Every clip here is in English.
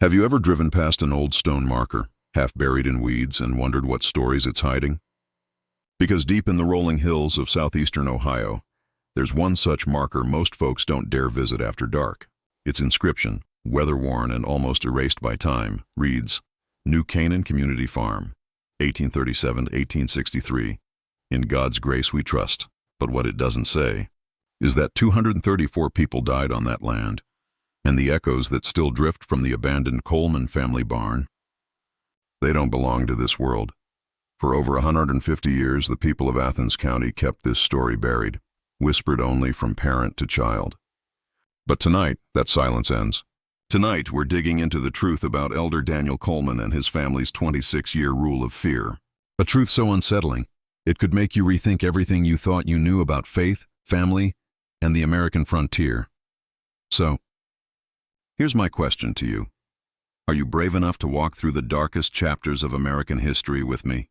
Have you ever driven past an old stone marker, half buried in weeds, and wondered what stories it's hiding? Because deep in the rolling hills of southeastern Ohio, there's one such marker most folks don't dare visit after dark. Its inscription, weather-worn and almost erased by time, reads, New Canaan Community Farm, 1837 to 1863. In God's grace we trust. But what it doesn't say is that 234 people died on that land, and the echoes that still drift from the abandoned Coleman family barn, they don't belong to this world. For over 150 years, the people of Athens County kept this story buried, whispered only from parent to child. But tonight, that silence ends. Tonight, we're digging into the truth about Elder Daniel Coleman and his family's 26-year rule of fear. A truth so unsettling, it could make you rethink everything you thought you knew about faith, family, and the American frontier. So, here's my question to you. Are you brave enough to walk through the darkest chapters of American history with me?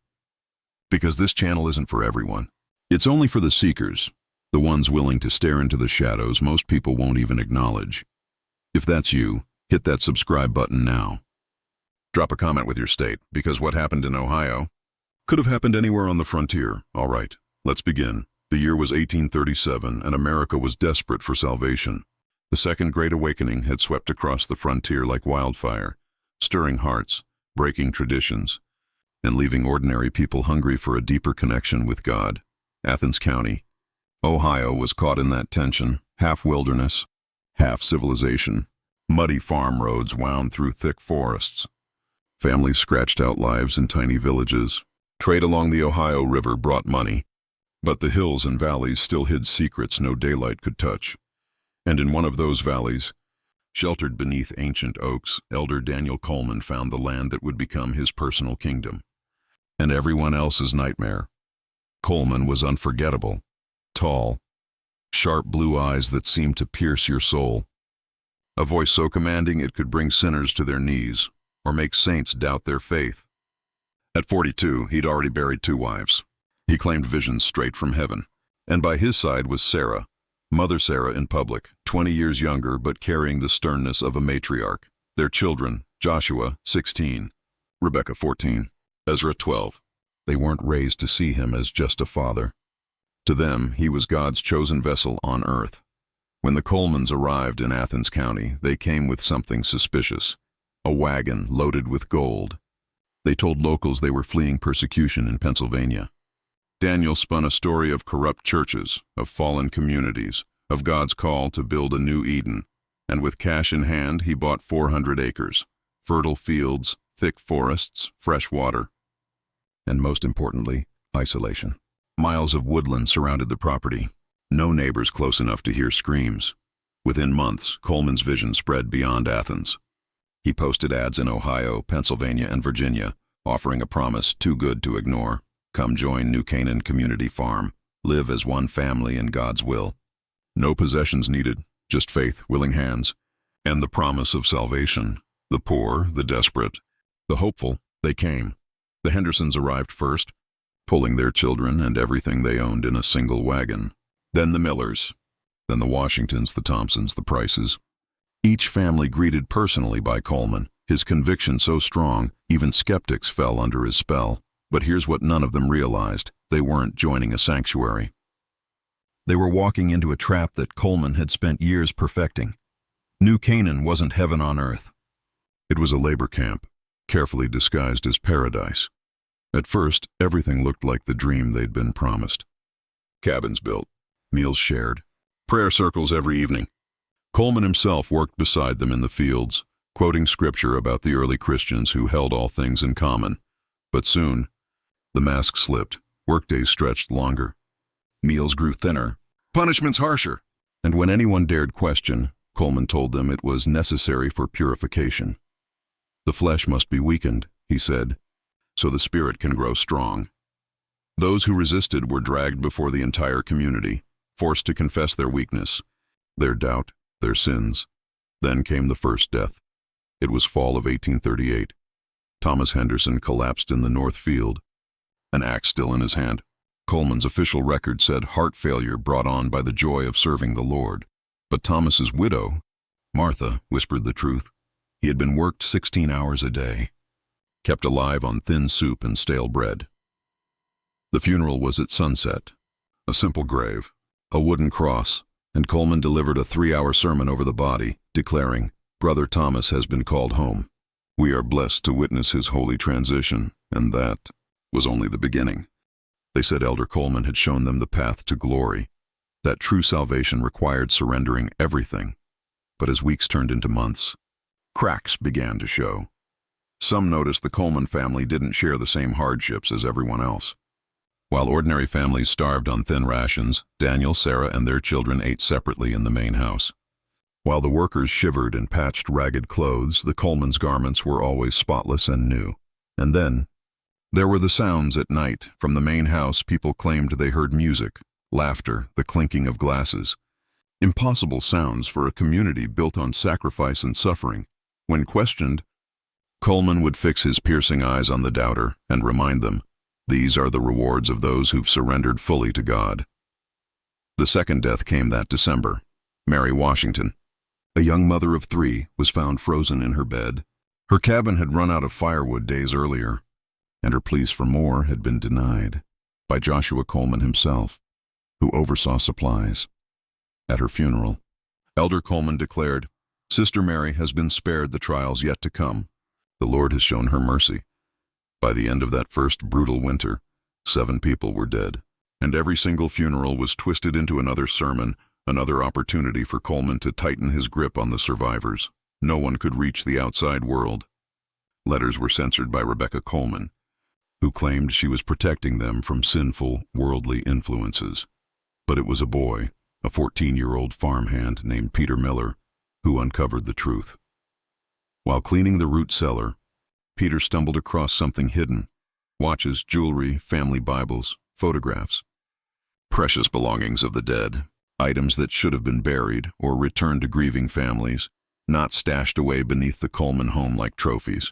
Because this channel isn't for everyone. It's only for the seekers, the ones willing to stare into the shadows most people won't even acknowledge. If that's you, hit that subscribe button now. Drop a comment with your state, because what happened in Ohio could have happened anywhere on the frontier. All right, let's begin. The year was 1837, and America was desperate for salvation. The Second Great Awakening had swept across the frontier like wildfire, stirring hearts, breaking traditions, and leaving ordinary people hungry for a deeper connection with God. Athens County, Ohio was caught in that tension, half wilderness, half civilization. Muddy farm roads wound through thick forests. Families scratched out lives in tiny villages. Trade along the Ohio River brought money, but the hills and valleys still hid secrets no daylight could touch. And in one of those valleys, sheltered beneath ancient oaks, Elder Daniel Coleman found the land that would become his personal kingdom, and everyone else's nightmare. Coleman was unforgettable, tall, sharp blue eyes that seemed to pierce your soul, a voice so commanding it could bring sinners to their knees or make saints doubt their faith. At 42, he'd already buried 2 wives. He claimed visions straight from heaven, and by his side was Sarah, Mother Sarah in public, 20 years younger but carrying the sternness of a matriarch. Their children, Joshua, 16, Rebecca, 14, Ezra, 12. They weren't raised to see him as just a father. To them, he was God's chosen vessel on earth. When the Colemans arrived in Athens County, they came with something suspicious, a wagon loaded with gold. They told locals they were fleeing persecution in Pennsylvania. Daniel spun a story of corrupt churches, of fallen communities, of God's call to build a new Eden, and with cash in hand, he bought 400 acres, fertile fields, thick forests, fresh water, and most importantly, isolation. Miles of woodland surrounded the property, no neighbors close enough to hear screams. Within months, Coleman's vision spread beyond Athens. He posted ads in Ohio, Pennsylvania, and Virginia, offering a promise too good to ignore. Come join New Canaan Community Farm. Live as one family in God's will. No possessions needed, just faith, willing hands, and the promise of salvation. The poor, the desperate, the hopeful, they came. The Hendersons arrived first, pulling their children and everything they owned in a single wagon. Then the Millers, then the Washingtons, the Thompsons, the Prices. Each family greeted personally by Coleman, his conviction so strong, even skeptics fell under his spell. But here's what none of them realized. They weren't joining a sanctuary. They were walking into a trap that Coleman had spent years perfecting. New Canaan wasn't heaven on earth. It was a labor camp, carefully disguised as paradise. At first, everything looked like the dream they'd been promised. Cabins built, meals shared, prayer circles every evening. Coleman himself worked beside them in the fields, quoting scripture about the early Christians who held all things in common. But soon, the mask slipped, workdays stretched longer, meals grew thinner, punishments harsher. And when anyone dared question, Coleman told them it was necessary for purification. The flesh must be weakened, he said, so the spirit can grow strong. Those who resisted were dragged before the entire community, forced to confess their weakness, their doubt, their sins. Then came the first death. It was fall of 1838. Thomas Henderson collapsed in the north field, an axe still in his hand. Coleman's official record said heart failure brought on by the joy of serving the Lord. But Thomas's widow, Martha, whispered the truth. He had been worked 16 hours a day, kept alive on thin soup and stale bread. The funeral was at sunset. A simple grave, a wooden cross, and Coleman delivered a 3-hour sermon over the body, declaring, "Brother Thomas has been called home. We are blessed to witness his holy transition," and that was only the beginning. They said Elder Coleman had shown them the path to glory, that true salvation required surrendering everything. But as weeks turned into months, cracks began to show. Some noticed the Coleman family didn't share the same hardships as everyone else. While ordinary families starved on thin rations, Daniel, Sarah, and their children ate separately in the main house. While the workers shivered in patched, ragged clothes, the Coleman's garments were always spotless and new. And then, there were the sounds at night. From the main house, people claimed they heard music, laughter, the clinking of glasses. Impossible sounds for a community built on sacrifice and suffering. When questioned, Coleman would fix his piercing eyes on the doubter and remind them, "These are the rewards of those who've surrendered fully to God." The second death came that December. Mary Washington, a young mother of 3, was found frozen in her bed. Her cabin had run out of firewood days earlier, and her pleas for more had been denied by Joshua Coleman himself, who oversaw supplies. At her funeral, Elder Coleman declared, "Sister Mary has been spared the trials yet to come. The Lord has shown her mercy." By the end of that first brutal winter, 7 people were dead, and every single funeral was twisted into another sermon, another opportunity for Coleman to tighten his grip on the survivors. No one could reach the outside world. Letters were censored by Rebecca Coleman, who claimed she was protecting them from sinful, worldly influences. But it was a boy, a 14-year-old farmhand named Peter Miller, who uncovered the truth. While cleaning the root cellar, Peter stumbled across something hidden: watches, jewelry, family Bibles, photographs. Precious belongings of the dead, items that should have been buried or returned to grieving families, not stashed away beneath the Coleman home like trophies.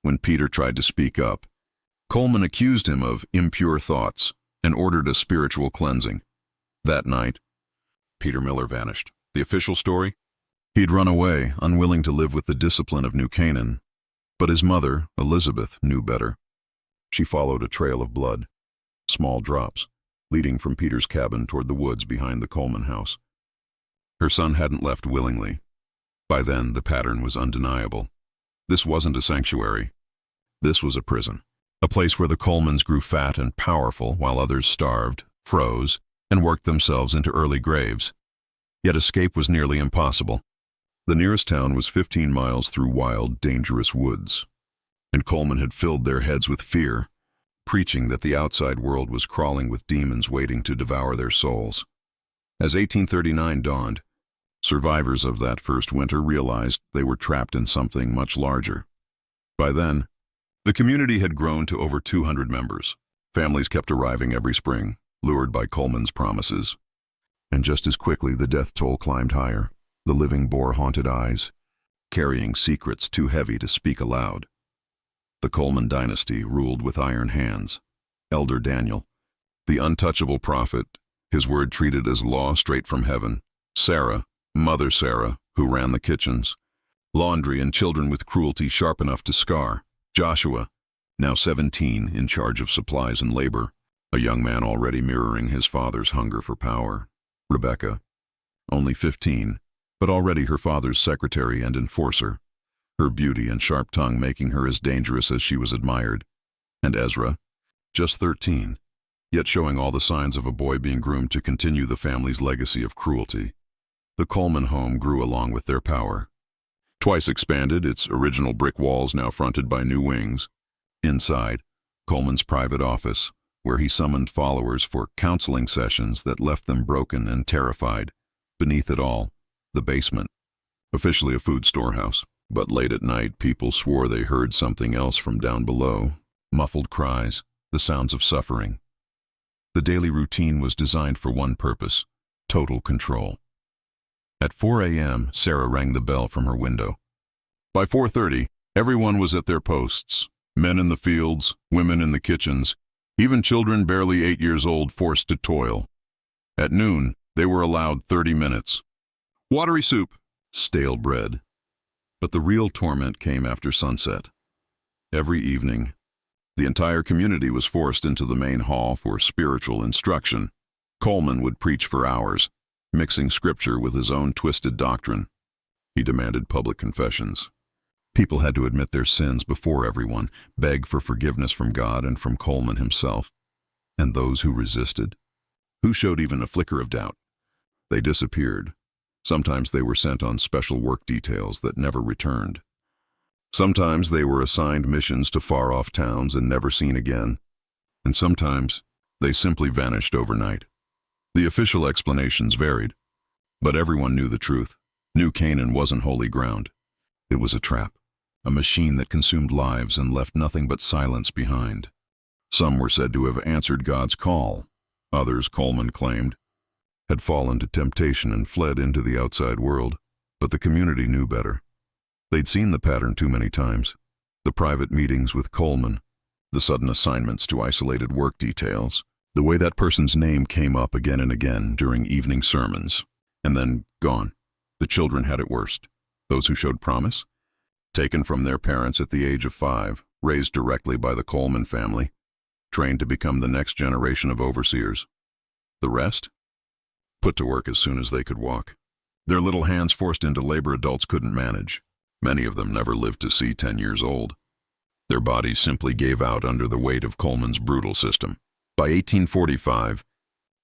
When Peter tried to speak up, Coleman accused him of impure thoughts and ordered a spiritual cleansing. That night, Peter Miller vanished. The official story? He'd run away, unwilling to live with the discipline of New Canaan. But his mother, Elizabeth, knew better. She followed a trail of blood, small drops, leading from Peter's cabin toward the woods behind the Coleman house. Her son hadn't left willingly. By then, the pattern was undeniable. This wasn't a sanctuary. This was a prison. A place where the Colemans grew fat and powerful while others starved, froze, and worked themselves into early graves. Yet escape was nearly impossible. The nearest town was 15 miles through wild, dangerous woods. And Coleman had filled their heads with fear, preaching that the outside world was crawling with demons waiting to devour their souls. As 1839 dawned, survivors of that first winter realized they were trapped in something much larger. By then, the community had grown to over 200 members. Families kept arriving every spring, lured by Coleman's promises. And just as quickly, the death toll climbed higher. The living bore haunted eyes, carrying secrets too heavy to speak aloud. The Coleman dynasty ruled with iron hands. Elder Daniel, the untouchable prophet, his word treated as law straight from heaven. Sarah, Mother Sarah, who ran the kitchens. Laundry and children with cruelty sharp enough to scar. Joshua, now 17, in charge of supplies and labor, a young man already mirroring his father's hunger for power. Rebecca, only 15, but already her father's secretary and enforcer, her beauty and sharp tongue making her as dangerous as she was admired. And Ezra, just 13, yet showing all the signs of a boy being groomed to continue the family's legacy of cruelty. The Coleman home grew along with their power. Twice expanded, its original brick walls now fronted by new wings. Inside, Coleman's private office, where he summoned followers for counseling sessions that left them broken and terrified. Beneath it all, the basement, officially a food storehouse. But late at night, people swore they heard something else from down below. Muffled cries, the sounds of suffering. The daily routine was designed for one purpose: total control. At 4 a.m., Sarah rang the bell from her window. By 4:30, everyone was at their posts. Men in the fields, women in the kitchens, even children barely 8 years old forced to toil. At noon, they were allowed 30 minutes. Watery soup, stale bread. But the real torment came after sunset. Every evening, the entire community was forced into the main hall for spiritual instruction. Coleman would preach for hours, mixing scripture with his own twisted doctrine. He demanded public confessions. People had to admit their sins before everyone, beg for forgiveness from God and from Coleman himself. And those who resisted, who showed even a flicker of doubt, they disappeared. Sometimes they were sent on special work details that never returned. Sometimes they were assigned missions to far-off towns and never seen again. And sometimes they simply vanished overnight. The official explanations varied, but everyone knew the truth. New Canaan wasn't holy ground. It was a trap, a machine that consumed lives and left nothing but silence behind. Some were said to have answered God's call. Others, Coleman claimed, had fallen to temptation and fled into the outside world. But the community knew better. They'd seen the pattern too many times. The private meetings with Coleman, the sudden assignments to isolated work details, the way that person's name came up again and again during evening sermons, and then gone. The children had it worst. Those who showed promise, taken from their parents at the age of 5, raised directly by the Coleman family, trained to become the next generation of overseers. The rest? Put to work as soon as they could walk. Their little hands forced into labor adults couldn't manage. Many of them never lived to see 10 years old. Their bodies simply gave out under the weight of Coleman's brutal system. By 1845,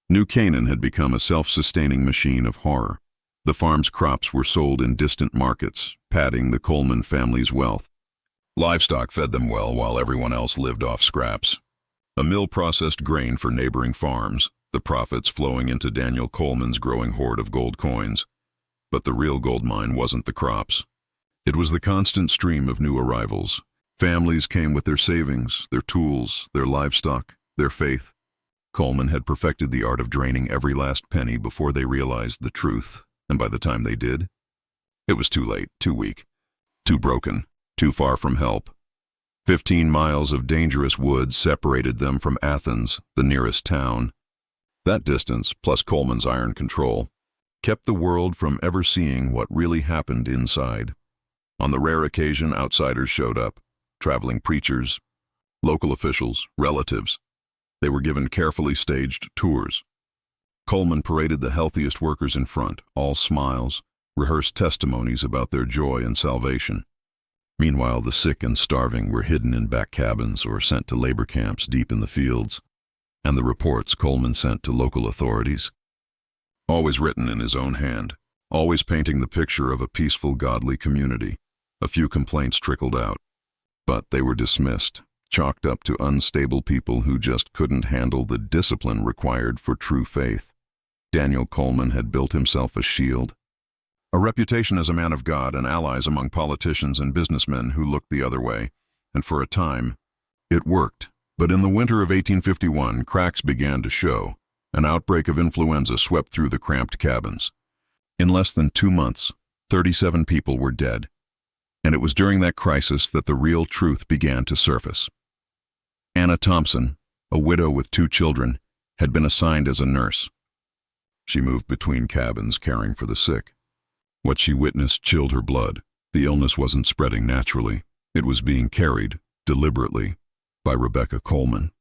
New Canaan had become a self-sustaining machine of horror. The farm's crops were sold in distant markets, padding the Coleman family's wealth. Livestock fed them well while everyone else lived off scraps. A mill processed grain for neighboring farms, the profits flowing into Daniel Coleman's growing hoard of gold coins. But the real gold mine wasn't the crops. It was the constant stream of new arrivals. Families came with their savings, their tools, their livestock, their faith. Coleman had perfected the art of draining every last penny before they realized the truth, and by the time they did, it was too late, too weak, too broken, too far from help. 15 miles of dangerous woods separated them from Athens, the nearest town. That distance, plus Coleman's iron control, kept the world from ever seeing what really happened inside. On the rare occasion outsiders showed up, traveling preachers, local officials, relatives. They were given carefully staged tours. Coleman paraded the healthiest workers in front, all smiles, rehearsed testimonies about their joy and salvation. Meanwhile, the sick and starving were hidden in back cabins or sent to labor camps deep in the fields, and the reports Coleman sent to local authorities, always written in his own hand, always painting the picture of a peaceful, godly community. A few complaints trickled out, but they were dismissed, chalked up to unstable people who just couldn't handle the discipline required for true faith. Daniel Coleman had built himself a shield, a reputation as a man of God and allies among politicians and businessmen who looked the other way, and for a time, it worked. But in the winter of 1851, cracks began to show. An outbreak of influenza swept through the cramped cabins. In less than 2 months, 37 people were dead. And it was during that crisis that the real truth began to surface. Anna Thompson, a widow with 2 children, had been assigned as a nurse. She moved between cabins caring for the sick. What she witnessed chilled her blood. The illness wasn't spreading naturally. It was being carried, deliberately, by Rebecca Coleman.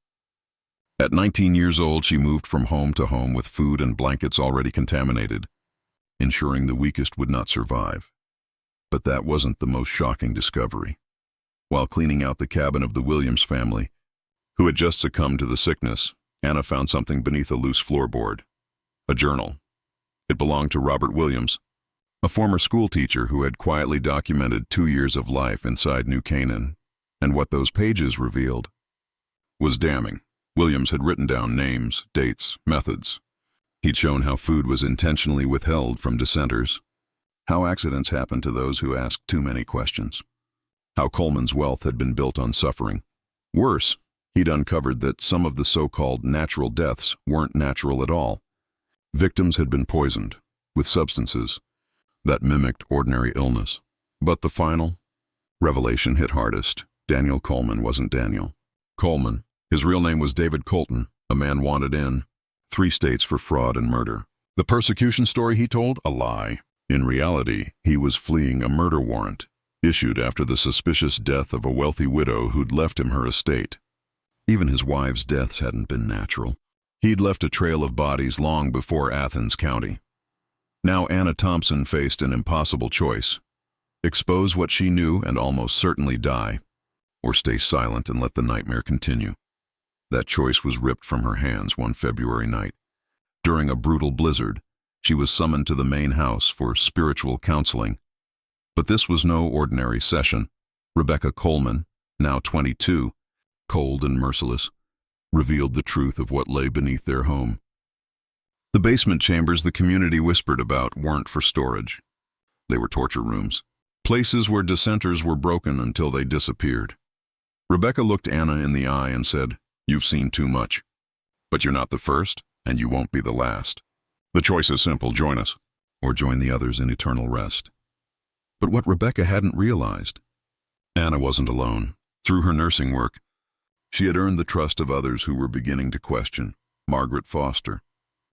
At 19 years old, she moved from home to home with food and blankets already contaminated, ensuring the weakest would not survive. But that wasn't the most shocking discovery. While cleaning out the cabin of the Williams family, who had just succumbed to the sickness, Anna found something beneath a loose floorboard. A journal. It belonged to Robert Williams, a former schoolteacher who had quietly documented 2 years of life inside New Canaan, and what those pages revealed was damning. Williams had written down names, dates, methods. He'd shown how food was intentionally withheld from dissenters, how accidents happened to those who asked too many questions, how Coleman's wealth had been built on suffering. Worse, he'd uncovered that some of the so-called natural deaths weren't natural at all. Victims had been poisoned with substances that mimicked ordinary illness. But the final revelation hit hardest. Daniel Coleman wasn't Daniel. Coleman, his real name was David Colton, a man wanted in 3 states for fraud and murder. The persecution story he told? A lie. In reality, he was fleeing a murder warrant. issued after the suspicious death of a wealthy widow who'd left him her estate. Even his wives' deaths hadn't been natural. He'd left a trail of bodies long before Athens County. Now Anna Thompson faced an impossible choice: expose what she knew and almost certainly die, or stay silent and let the nightmare continue. That choice was ripped from her hands one February night. During a brutal blizzard, she was summoned to the main house for spiritual counseling. But this was no ordinary session. Rebecca Coleman, now 22, cold and merciless, revealed the truth of what lay beneath their home. The basement chambers the community whispered about weren't for storage. They were torture rooms, places where dissenters were broken until they disappeared. Rebecca looked Anna in the eye and said, "You've seen too much. But you're not the first, and you won't be the last. The choice is simple: join us, or join the others in eternal rest." But what Rebecca hadn't realized, Anna wasn't alone. Through her nursing work, she had earned the trust of others who were beginning to question. Margaret Foster,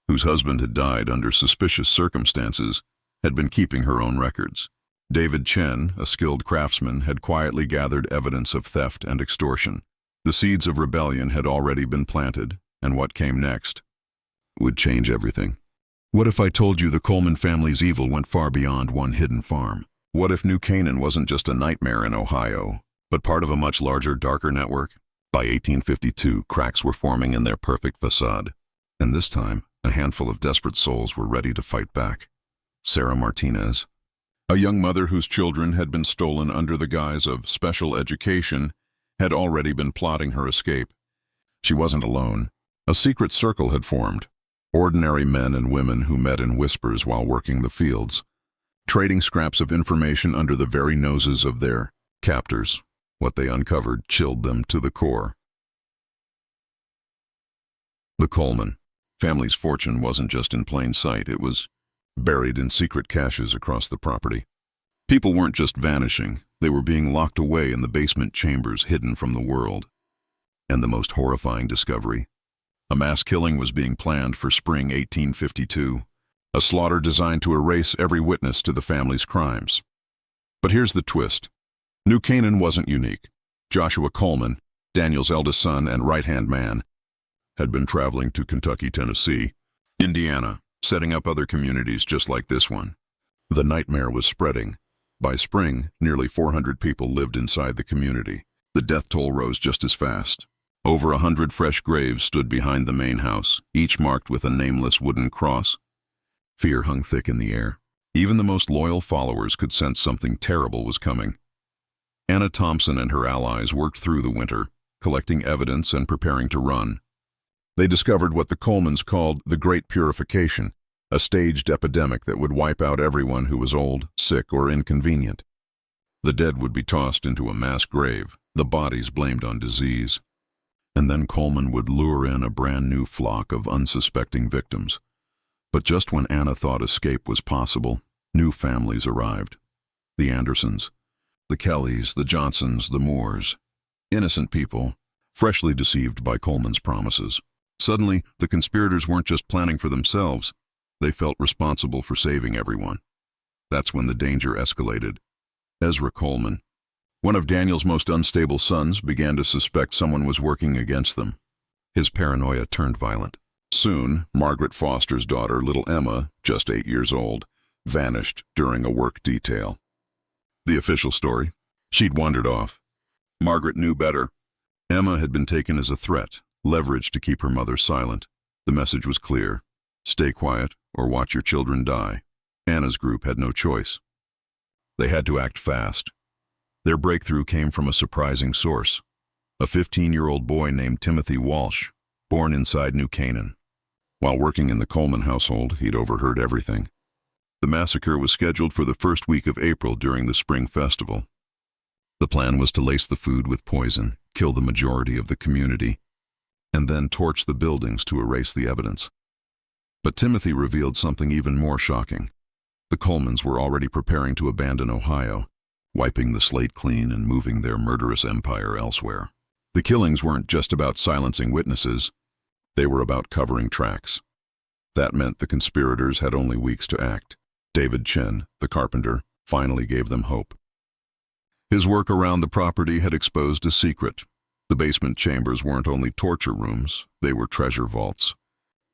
whose husband had died under suspicious circumstances, had been keeping her own records. David Chen, a skilled craftsman, had quietly gathered evidence of theft and extortion. The seeds of rebellion had already been planted, and what came next would change everything. What if I told you the Coleman family's evil went far beyond one hidden farm? What if New Canaan wasn't just a nightmare in Ohio, but part of a much larger, darker network? By 1852, cracks were forming in their perfect facade. And this time, a handful of desperate souls were ready to fight back. Sarah Martinez, a young mother whose children had been stolen under the guise of special education, had already been plotting her escape. She wasn't alone. A secret circle had formed. Ordinary men and women who met in whispers while working the fields, trading scraps of information under the very noses of their captors. What they uncovered chilled them to the core. The Coleman family's fortune wasn't just in plain sight, it was buried in secret caches across the property. People weren't just vanishing, they were being locked away in the basement chambers hidden from the world. And the most horrifying discovery: a mass killing was being planned for spring 1852, a slaughter designed to erase every witness to the family's crimes. But here's the twist. New Canaan wasn't unique. Joshua Coleman, Daniel's eldest son and right-hand man, had been traveling to Kentucky, Tennessee, Indiana, setting up other communities just like this one. The nightmare was spreading. By spring, nearly 400 people lived inside the community. The death toll rose just as fast. Over 100 fresh graves stood behind the main house, each marked with a nameless wooden cross. Fear hung thick in the air. Even the most loyal followers could sense something terrible was coming. Anna Thompson and her allies worked through the winter, collecting evidence and preparing to run. They discovered what the Colemans called the Great Purification, a staged epidemic that would wipe out everyone who was old, sick, or inconvenient. The dead would be tossed into a mass grave, the bodies blamed on disease. And then Coleman would lure in a brand new flock of unsuspecting victims. But just when Anna thought escape was possible, new families arrived. The Andersons, the Kellys, the Johnsons, the Moores. Innocent people, freshly deceived by Coleman's promises. Suddenly, the conspirators weren't just planning for themselves. They felt responsible for saving everyone. That's when the danger escalated. Ezra Coleman, one of Daniel's most unstable sons, began to suspect someone was working against them. His paranoia turned violent. Soon, Margaret Foster's daughter, little Emma, just 8 years old, vanished during a work detail. The official story: she'd wandered off. Margaret knew better. Emma had been taken as a threat, leveraged to keep her mother silent. The message was clear: stay quiet or watch your children die. Anna's group had no choice. They had to act fast. Their breakthrough came from a surprising source: a 15-year-old boy named Timothy Walsh, born inside New Canaan. While working in the Coleman household, he'd overheard everything. The massacre was scheduled for the first week of April during the spring festival. The plan was to lace the food with poison, kill the majority of the community, and then torch the buildings to erase the evidence. But Timothy revealed something even more shocking. The Colemans were already preparing to abandon Ohio, wiping the slate clean and moving their murderous empire elsewhere. The killings weren't just about silencing witnesses. They were about covering tracks. That meant the conspirators had only weeks to act. David Chen, the carpenter, finally gave them hope. His work around the property had exposed a secret. The basement chambers weren't only torture rooms, they were treasure vaults.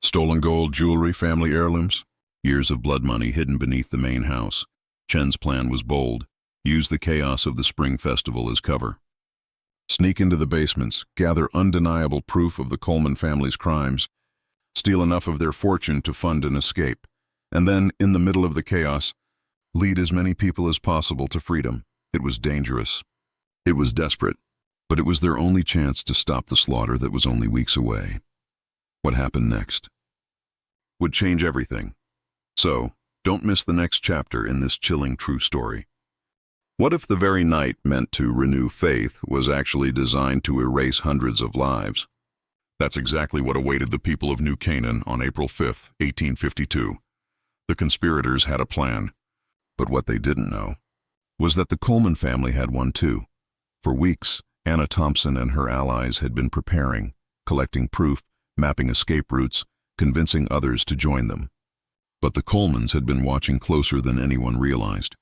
Stolen gold, jewelry, family heirlooms, years of blood money hidden beneath the main house. Chen's plan was bold. Use the chaos of the Spring Festival as cover. Sneak into the basements, gather undeniable proof of the Coleman family's crimes, steal enough of their fortune to fund an escape, and then, in the middle of the chaos, lead as many people as possible to freedom. It was dangerous. It was desperate, but it was their only chance to stop the slaughter that was only weeks away. What happened next would change everything. So, don't miss the next chapter in this chilling true story. What if the very night meant to renew faith was actually designed to erase hundreds of lives? That's exactly what awaited the people of New Canaan on April 5, 1852. The conspirators had a plan, but what they didn't know was that the Coleman family had one too. For weeks, Anna Thompson and her allies had been preparing, collecting proof, mapping escape routes, convincing others to join them. But the Colemans had been watching closer than anyone realized.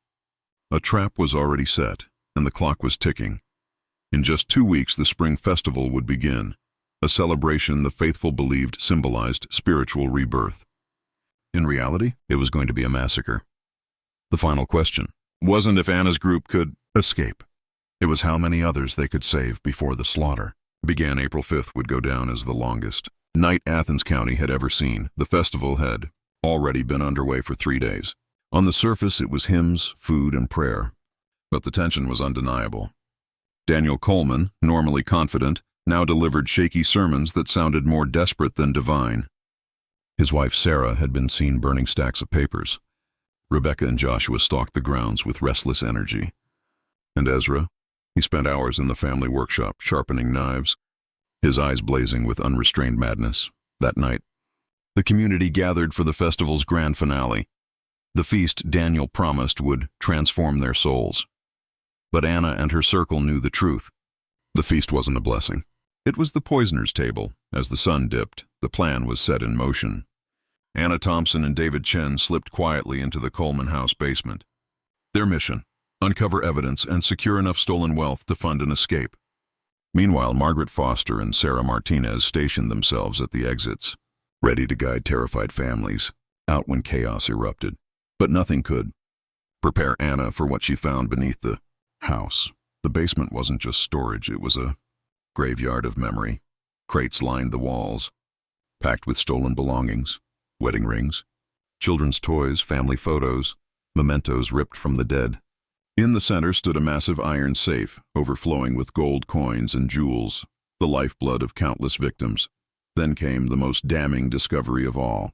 A trap was already set, and the clock was ticking. In just 2 weeks, the Spring Festival would begin, a celebration the faithful believed symbolized spiritual rebirth. In reality, it was going to be a massacre. The final question wasn't if Anna's group could escape. It was how many others they could save before the slaughter. Began April 5th would go down as the longest night Athens County had ever seen. The festival had already been underway for 3 days. On the surface, it was hymns, food, and prayer. But the tension was undeniable. Daniel Coleman, normally confident, now delivered shaky sermons that sounded more desperate than divine. His wife Sarah had been seen burning stacks of papers. Rebecca and Joshua stalked the grounds with restless energy. And Ezra, he spent hours in the family workshop sharpening knives, his eyes blazing with unrestrained madness. That night, the community gathered for the festival's grand finale. The feast Daniel promised would transform their souls. But Anna and her circle knew the truth. The feast wasn't a blessing. It was the poisoner's table. As the sun dipped, the plan was set in motion. Anna Thompson and David Chen slipped quietly into the Coleman house basement. Their mission: uncover evidence and secure enough stolen wealth to fund an escape. Meanwhile, Margaret Foster and Sarah Martinez stationed themselves at the exits, ready to guide terrified families out when chaos erupted. But nothing could prepare Anna for what she found beneath the house. The basement wasn't just storage, it was a graveyard of memory. Crates lined the walls, packed with stolen belongings, wedding rings, children's toys, family photos, mementos ripped from the dead. In the center stood a massive iron safe, overflowing with gold coins and jewels, the lifeblood of countless victims. Then came the most damning discovery of all.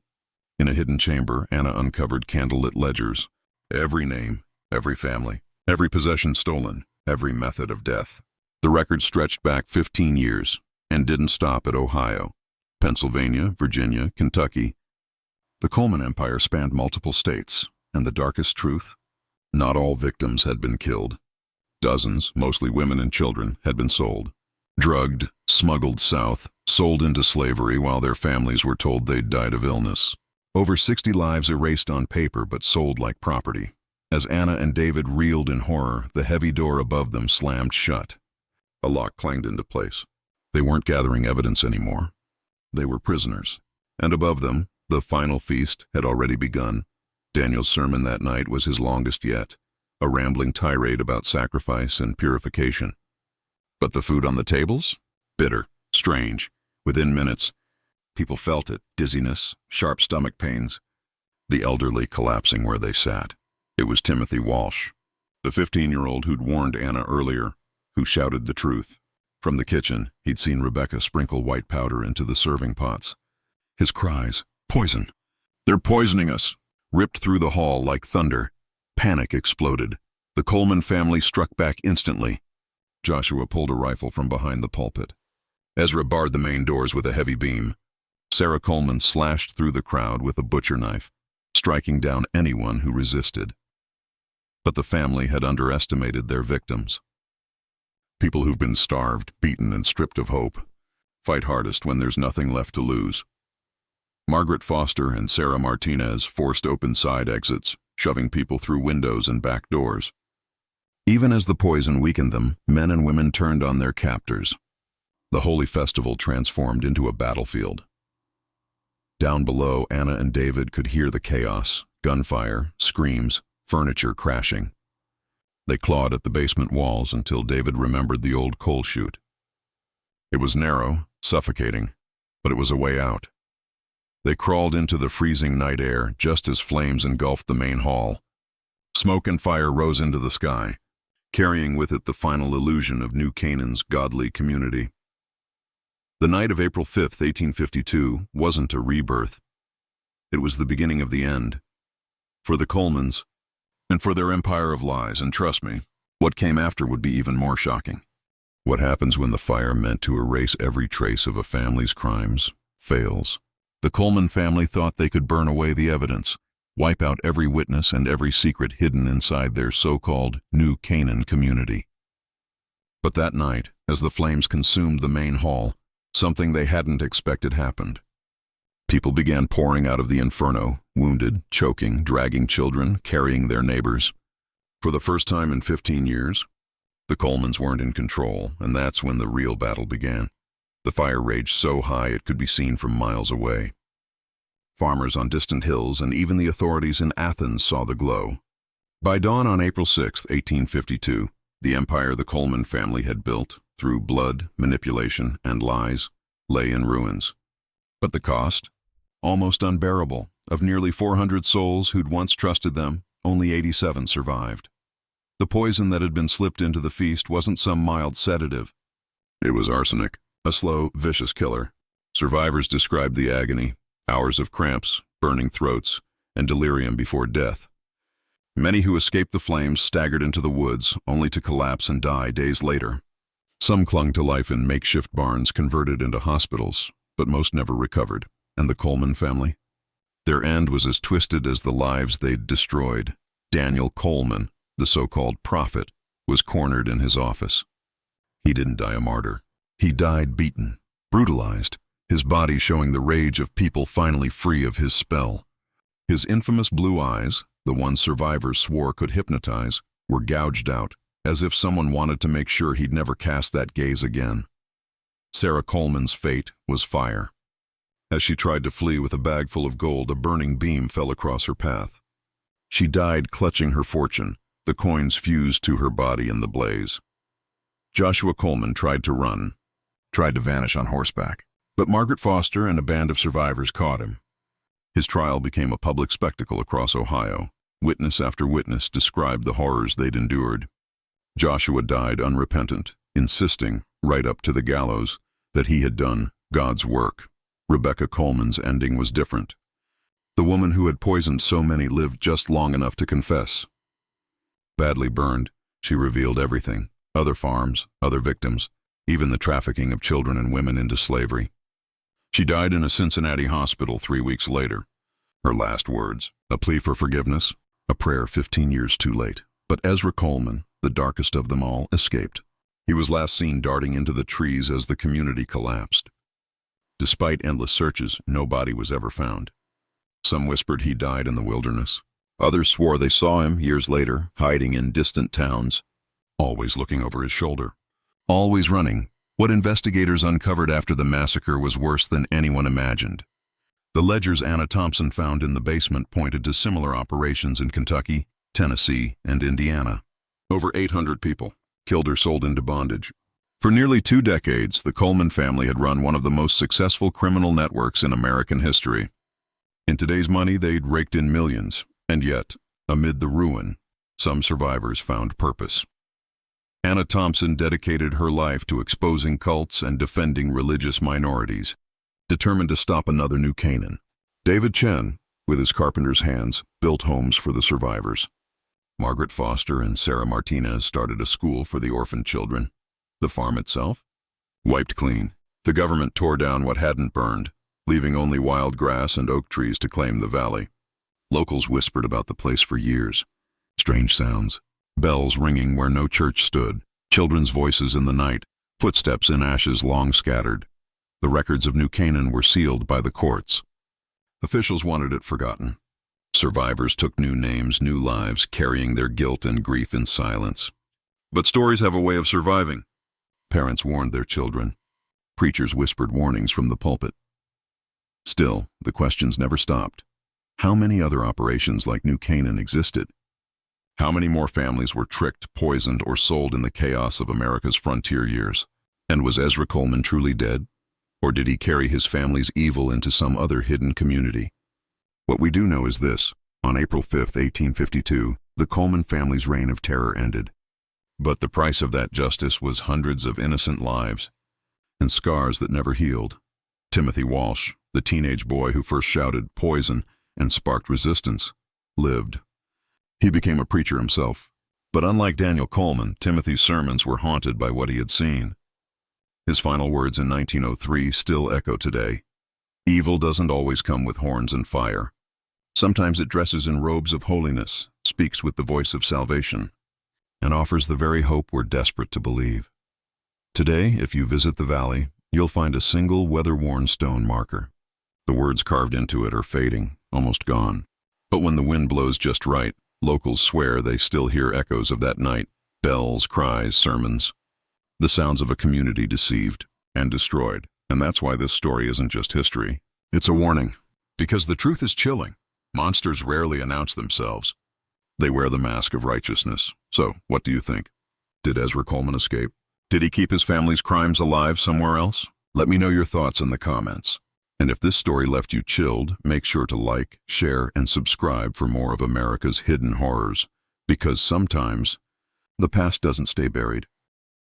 In a hidden chamber, Anna uncovered candlelit ledgers. Every name, every family, every possession stolen, every method of death. The record stretched back 15 years and didn't stop at Ohio, Pennsylvania, Virginia, Kentucky. The Coleman Empire spanned multiple states, and the darkest truth? Not all victims had been killed. Dozens, mostly women and children, had been sold. Drugged, smuggled south, sold into slavery while their families were told they'd died of illness. Over 60 lives erased on paper but sold like property. As Anna and David reeled in horror, the heavy door above them slammed shut. A lock clanged into place. They weren't gathering evidence anymore. They were prisoners. And above them, the final feast had already begun. Daniel's sermon that night was his longest yet, a rambling tirade about sacrifice and purification. But the food on the tables? Bitter, strange. Within minutes, people felt it: dizziness, sharp stomach pains, the elderly collapsing where they sat. It was Timothy Walsh, the 15-year-old who'd warned Anna earlier, who shouted the truth. From the kitchen, he'd seen Rebecca sprinkle white powder into the serving pots. His cries, "Poison! They're poisoning us!" ripped through the hall like thunder. Panic exploded. The Coleman family struck back instantly. Joshua pulled a rifle from behind the pulpit. Ezra barred the main doors with a heavy beam. Sarah Coleman slashed through the crowd with a butcher knife, striking down anyone who resisted. But the family had underestimated their victims. People who've been starved, beaten, and stripped of hope fight hardest when there's nothing left to lose. Margaret Foster and Sarah Martinez forced open side exits, shoving people through windows and back doors. Even as the poison weakened them, men and women turned on their captors. The holy festival transformed into a battlefield. Down below, Anna and David could hear the chaos, gunfire, screams, furniture crashing. They clawed at the basement walls until David remembered the old coal chute. It was narrow, suffocating, but it was a way out. They crawled into the freezing night air just as flames engulfed the main hall. Smoke and fire rose into the sky, carrying with it the final illusion of New Canaan's godly community. The night of April 5, 1852, wasn't a rebirth. It was the beginning of the end. For the Colemans, and for their empire of lies, and trust me, what came after would be even more shocking. What happens when the fire meant to erase every trace of a family's crimes fails? The Coleman family thought they could burn away the evidence, wipe out every witness and every secret hidden inside their so-called New Canaan community. But that night, as the flames consumed the main hall, something they hadn't expected happened. People began pouring out of the inferno, wounded, choking, dragging children, carrying their neighbors. For the first time in 15 years, the Colemans weren't in control, and that's when the real battle began. The fire raged so high it could be seen from miles away. Farmers on distant hills and even the authorities in Athens saw the glow. By dawn on April 6, 1852, the empire the Coleman family had built, through blood, manipulation, and lies, lay in ruins. But the cost? Almost unbearable. Of nearly 400 souls who'd once trusted them, only 87 survived. The poison that had been slipped into the feast wasn't some mild sedative. It was arsenic, a slow, vicious killer. Survivors described the agony, hours of cramps, burning throats, and delirium before death. Many who escaped the flames staggered into the woods, only to collapse and die days later. Some clung to life in makeshift barns converted into hospitals, but most never recovered. And the Coleman family? Their end was as twisted as the lives they'd destroyed. Daniel Coleman, the so-called prophet, was cornered in his office. He didn't die a martyr. He died beaten, brutalized, his body showing the rage of people finally free of his spell. His infamous blue eyes, the ones survivors swore could hypnotize, were gouged out, as if someone wanted to make sure he'd never cast that gaze again. Sarah Coleman's fate was fire. As she tried to flee with a bag full of gold, a burning beam fell across her path. She died clutching her fortune, the coins fused to her body in the blaze. Joshua Coleman tried to run, tried to vanish on horseback, but Margaret Foster and a band of survivors caught him. His trial became a public spectacle across Ohio. Witness after witness described the horrors they'd endured. Joshua died unrepentant, insisting, right up to the gallows, that he had done God's work. Rebecca Coleman's ending was different. The woman who had poisoned so many lived just long enough to confess. Badly burned, she revealed everything: other farms, other victims, even the trafficking of children and women into slavery. She died in a Cincinnati hospital 3 weeks later. Her last words, a plea for forgiveness, a prayer 15 years too late. But Ezra Coleman, the darkest of them all, escaped. He was last seen darting into the trees as the community collapsed. Despite endless searches, no body was ever found. Some whispered he died in the wilderness. Others swore they saw him years later, hiding in distant towns, always looking over his shoulder, always running. What investigators uncovered after the massacre was worse than anyone imagined. The ledgers Anna Thompson found in the basement pointed to similar operations in Kentucky, Tennessee, and Indiana. Over 800 people, killed or sold into bondage. For nearly 2 decades, the Coleman family had run one of the most successful criminal networks in American history. In today's money, they'd raked in millions, and yet, amid the ruin, some survivors found purpose. Anna Thompson dedicated her life to exposing cults and defending religious minorities, determined to stop another New Canaan. David Chen, with his carpenter's hands, built homes for the survivors. Margaret Foster and Sarah Martinez started a school for the orphaned children. The farm itself? Wiped clean. The government tore down what hadn't burned, leaving only wild grass and oak trees to claim the valley. Locals whispered about the place for years. Strange sounds, bells ringing where no church stood, children's voices in the night, footsteps in ashes long scattered. The records of New Canaan were sealed by the courts. Officials wanted it forgotten. Survivors took new names, new lives, carrying their guilt and grief in silence. But stories have a way of surviving. Parents warned their children. Preachers whispered warnings from the pulpit. Still, the questions never stopped. How many other operations like New Canaan existed? How many more families were tricked, poisoned, or sold in the chaos of America's frontier years? And was Ezra Coleman truly dead? Or did he carry his family's evil into some other hidden community? What we do know is this. On April 5, 1852, the Coleman family's reign of terror ended. But the price of that justice was hundreds of innocent lives and scars that never healed. Timothy Walsh, the teenage boy who first shouted "poison" and sparked resistance, lived. He became a preacher himself. But unlike Daniel Coleman, Timothy's sermons were haunted by what he had seen. His final words in 1903 still echo today. Evil doesn't always come with horns and fire. Sometimes it dresses in robes of holiness, speaks with the voice of salvation, and offers the very hope we're desperate to believe. Today, if you visit the valley, you'll find a single weather-worn stone marker. The words carved into it are fading, almost gone. But when the wind blows just right, locals swear they still hear echoes of that night, bells, cries, sermons. The sounds of a community deceived and destroyed. And that's why this story isn't just history. It's a warning. Because the truth is chilling. Monsters rarely announce themselves. They wear the mask of righteousness. So, what do you think? Did Ezra Coleman escape? Did he keep his family's crimes alive somewhere else? Let me know your thoughts in the comments. And if this story left you chilled, make sure to like, share, and subscribe for more of America's hidden horrors. Because sometimes, the past doesn't stay buried.